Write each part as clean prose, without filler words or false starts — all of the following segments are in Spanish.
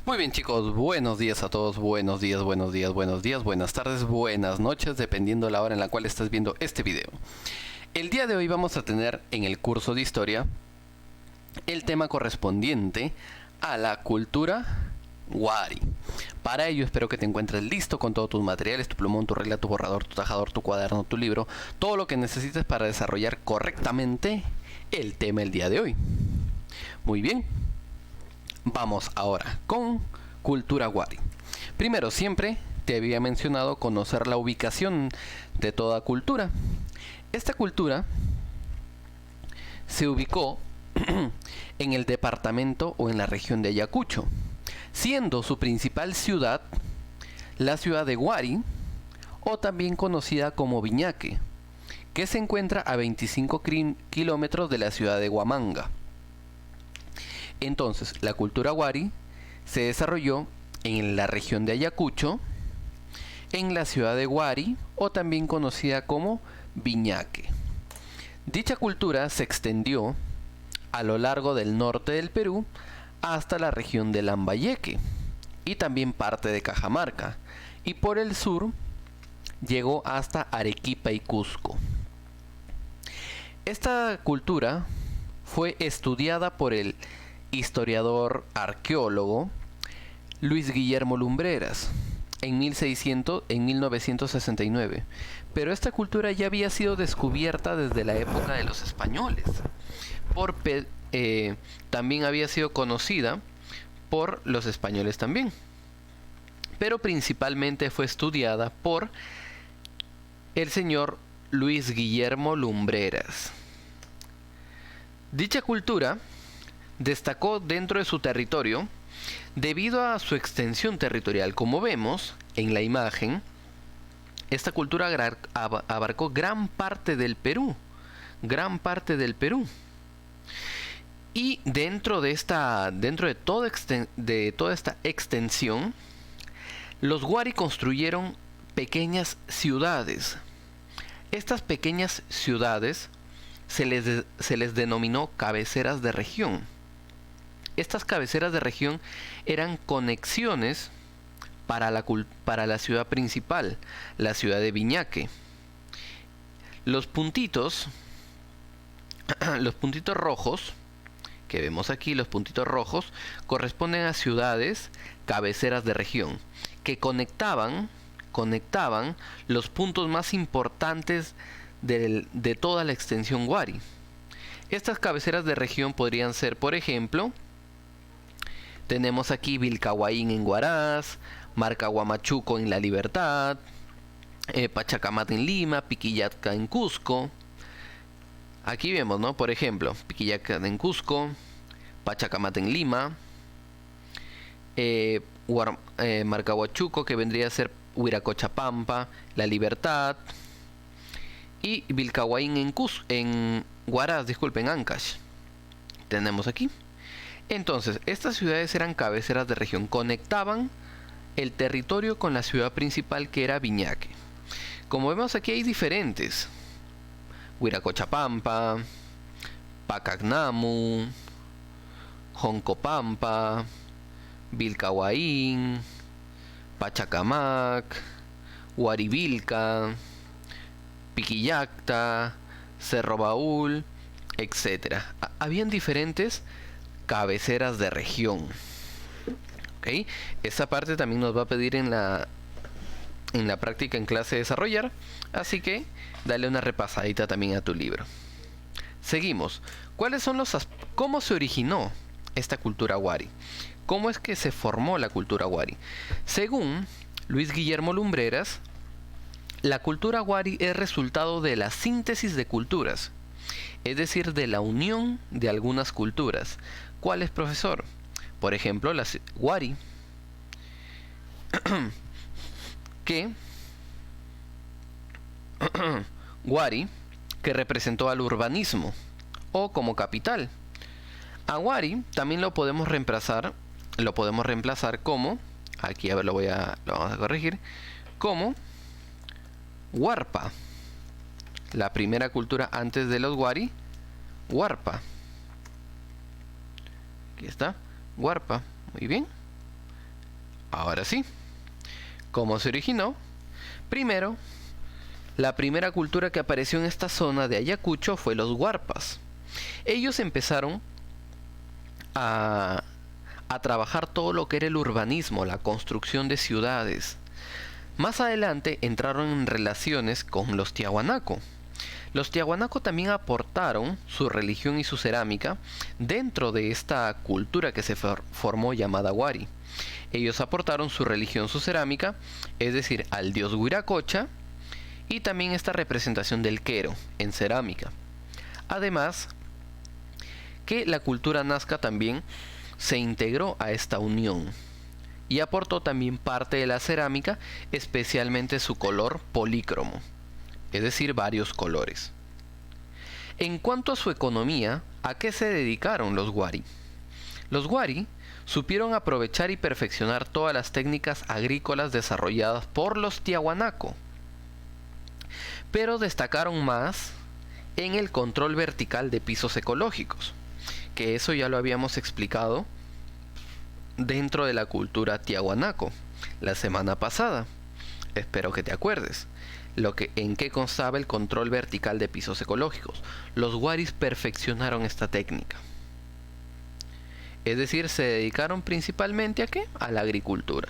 Muy bien chicos, buenos días a todos, buenos días, buenos días, buenos días, buenas tardes, buenas noches, dependiendo la hora en la cual estás viendo este video. El día de hoy vamos a tener en el curso de historia el tema correspondiente a la cultura Wari. Para ello espero que te encuentres listo con todos tus materiales, tu plumón, tu regla, tu borrador, tu tajador, tu cuaderno, tu libro, todo lo que necesites para desarrollar correctamente el tema el día de hoy. Muy bien. Vamos ahora con cultura Wari. Primero, siempre te había mencionado conocer la ubicación de toda cultura. Esta cultura se ubicó en el departamento o en la región de Ayacucho, siendo su principal ciudad la ciudad de Wari, o también conocida como Viñaque, que se encuentra a 25 kilómetros de la ciudad de Huamanga. Entonces, la cultura Wari se desarrolló en la región de Ayacucho, en la ciudad de Wari, o también conocida como Viñaque. Dicha cultura se extendió a lo largo del norte del Perú hasta la región de Lambayeque y también parte de Cajamarca, y por el sur llegó hasta Arequipa y Cusco. Esta cultura fue estudiada por el historiador arqueólogo Luis Guillermo Lumbreras en 1969, pero esta cultura ya había sido descubierta desde la época de los españoles. También había sido conocida por los españoles también, pero principalmente fue estudiada por el señor Luis Guillermo Lumbreras. Dicha cultura destacó dentro de su territorio debido a su extensión territorial. Como vemos en la imagen, esta cultura abarcó gran parte del Perú, y dentro de toda esta extensión, los Wari construyeron pequeñas ciudades. Estas pequeñas ciudades se les denominó cabeceras de región. Estas cabeceras de región eran conexiones para la ciudad principal, la ciudad de Viñaque. Los puntitos rojos que vemos aquí, los puntitos rojos, corresponden a ciudades cabeceras de región que conectaban los puntos más importantes de toda la extensión Wari. Estas cabeceras de región podrían ser, por ejemplo, tenemos aquí Vilcahuaín en Huaraz, Marcahuamachuco en La Libertad, Pachacamac en Lima, Piquillaca en Cusco. Aquí vemos, ¿no? Por ejemplo, Piquillaca en Cusco, Pachacamac en Lima, Marcahuachuco, que vendría a ser Huiracochapampa, La Libertad, y Vilcahuaín en Huaraz, disculpen, Ancash. Tenemos aquí. Entonces, estas ciudades eran cabeceras de región, conectaban el territorio con la ciudad principal, que era Viñaque. Como vemos aquí hay diferentes: Huiracochapampa, Pacacnamu, Joncopampa, Vilcahuaín, Pachacamac, Huarivilca, Piquillacta, Cerro Baúl, etc. Habían diferentes cabeceras de región. ¿Okay? Esa parte también nos va a pedir en la práctica en clase desarrollar, así que dale una repasadita también a tu libro. Seguimos. ¿Cómo se originó esta cultura Wari? ¿Cómo es que se formó la cultura Wari? Según Luis Guillermo Lumbreras, la cultura Wari es resultado de la síntesis de culturas, es decir, de la unión de algunas culturas. ¿Cuál es, profesor? Por ejemplo, la Wari, Wari, que representó al urbanismo, o como capital. A Wari también lo podemos reemplazar como, aquí a ver, lo vamos a corregir, como Huarpa. La primera cultura antes de los Wari, Huarpa. Aquí está, Huarpa. Muy bien. Ahora sí, ¿cómo se originó? Primero, la primera cultura que apareció en esta zona de Ayacucho fue los huarpas. Ellos empezaron a trabajar todo lo que era el urbanismo, la construcción de ciudades. Más adelante entraron en relaciones con los tiahuanaco. Los tiahuanaco también aportaron su religión y su cerámica dentro de esta cultura que se formó llamada Wari. Ellos aportaron su religión, su cerámica, es decir, al dios Huiracocha, y también esta representación del quero en cerámica. Además, que la cultura nazca también se integró a esta unión y aportó también parte de la cerámica, especialmente su color polícromo, es decir, varios colores. En cuanto a su economía, ¿a qué se dedicaron los Wari? Los Wari supieron aprovechar y perfeccionar todas las técnicas agrícolas desarrolladas por los tiahuanaco, pero destacaron más en el control vertical de pisos ecológicos, que eso ya lo habíamos explicado dentro de la cultura tiahuanaco la semana pasada. Espero que te acuerdes en qué constaba el control vertical de pisos ecológicos. Los Waris perfeccionaron esta técnica, es decir, se dedicaron principalmente ¿a qué? A la agricultura,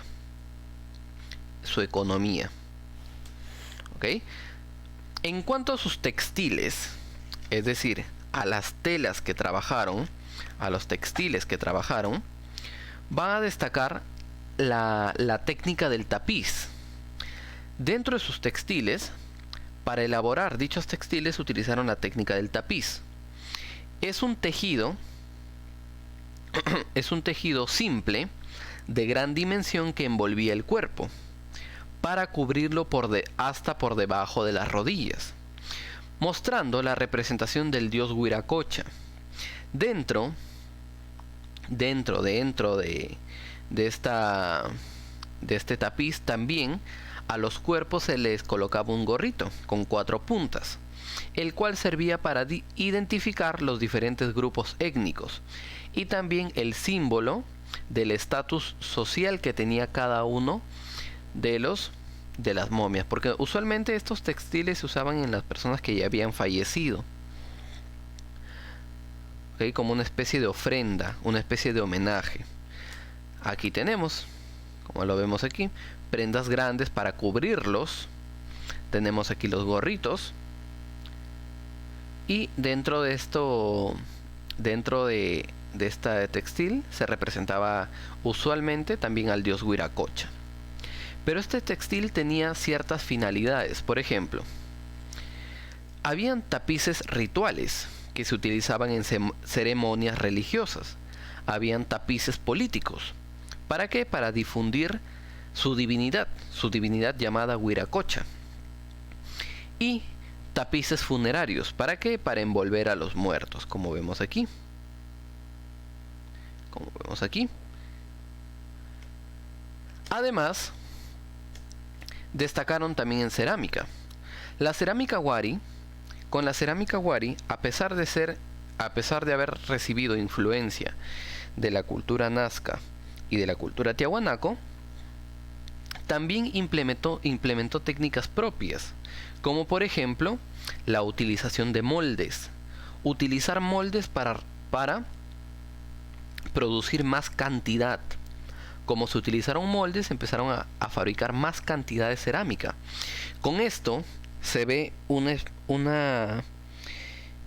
su economía. ¿Ok? En cuanto a sus textiles, es decir, a las telas que trabajaron, a los textiles que trabajaron, van a destacar la técnica del tapiz. Dentro de sus textiles, para elaborar dichos textiles utilizaron la técnica del tapiz. Es un tejido simple de gran dimensión que envolvía el cuerpo para cubrirlo hasta por debajo de las rodillas, mostrando la representación del dios Huiracocha. Dentro de este tapiz también a los cuerpos se les colocaba un gorrito con 4 puntas, el cual servía para identificar los diferentes grupos étnicos y también el símbolo del estatus social que tenía cada uno de las momias, porque usualmente estos textiles se usaban en las personas que ya habían fallecido, ¿okay? Como una especie de ofrenda, una especie de homenaje. Aquí tenemos, como lo vemos aquí, prendas grandes para cubrirlos. Tenemos aquí los gorritos, y dentro de esta textil se representaba usualmente también al dios Huiracocha. Pero este textil tenía ciertas finalidades. Por ejemplo, habían tapices rituales que se utilizaban en ceremonias religiosas. Habían tapices políticos. ¿Para qué? Para difundir su divinidad llamada Huiracocha. Y tapices funerarios. ¿Para qué? Para envolver a los muertos, como vemos aquí. Además, destacaron también en cerámica. Con la cerámica Wari, a pesar de haber recibido influencia de la cultura nazca y de la cultura tiahuanaco, también implementó técnicas propias, como por ejemplo la utilización de moldes. Utilizar moldes para producir más cantidad. Como se utilizaron moldes, empezaron a fabricar más cantidad de cerámica. Con esto se ve una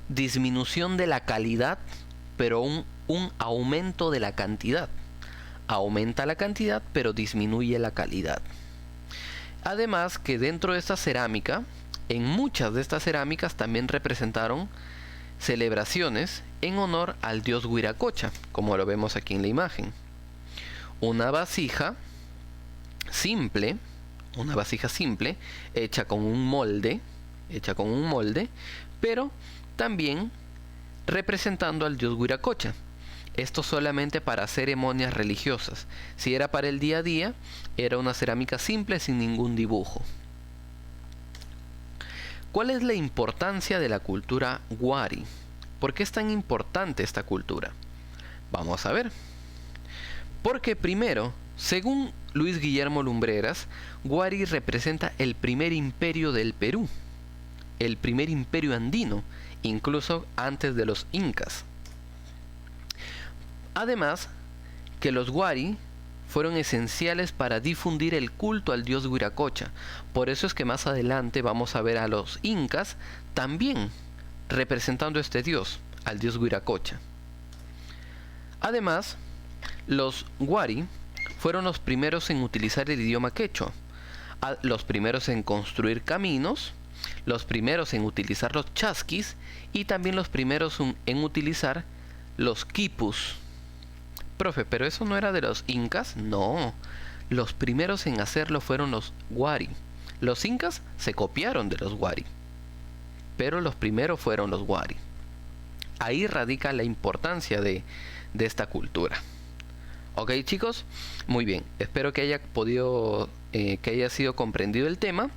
disminución de la calidad, pero un aumento de la cantidad. Aumenta la cantidad, pero disminuye la calidad. Además que dentro de esta cerámica, en muchas de estas cerámicas también representaron celebraciones en honor al dios Huiracocha, como lo vemos aquí en la imagen. Una vasija simple, hecha con un molde, pero también representando al dios Huiracocha. Esto solamente para ceremonias religiosas. Si era para el día a día, era una cerámica simple sin ningún dibujo. ¿Cuál es la importancia de la cultura Wari? ¿Por qué es tan importante esta cultura? Vamos a ver. Porque primero, Según Luis Guillermo Lumbreras, Huari representa el primer imperio del Perú, el primer imperio andino, incluso antes de los incas. Además, que los Huari fueron esenciales para difundir el culto al dios Huiracocha. Por eso es que más adelante vamos a ver a los incas también representando a este dios, al dios Huiracocha. Además, los Huari fueron los primeros en utilizar el idioma quechua, los primeros en construir caminos, los primeros en utilizar los chasquis y también los primeros en utilizar los quipus. Profe, ¿pero eso no era de los incas? No, los primeros en hacerlo fueron los Huari. Los incas se copiaron de los Huari, pero los primeros fueron los Huari. Ahí radica la importancia de esta cultura. Ok, chicos, muy bien, espero que haya podido, que haya sido comprendido el tema.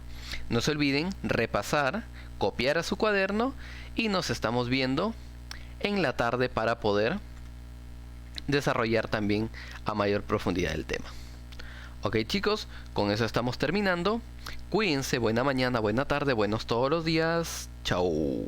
No se olviden repasar, copiar a su cuaderno y nos estamos viendo en la tarde para poder desarrollar también a mayor profundidad el tema. Ok, chicos, con eso estamos terminando. Cuídense, buena mañana, buena tarde, buenos todos los días. Chao.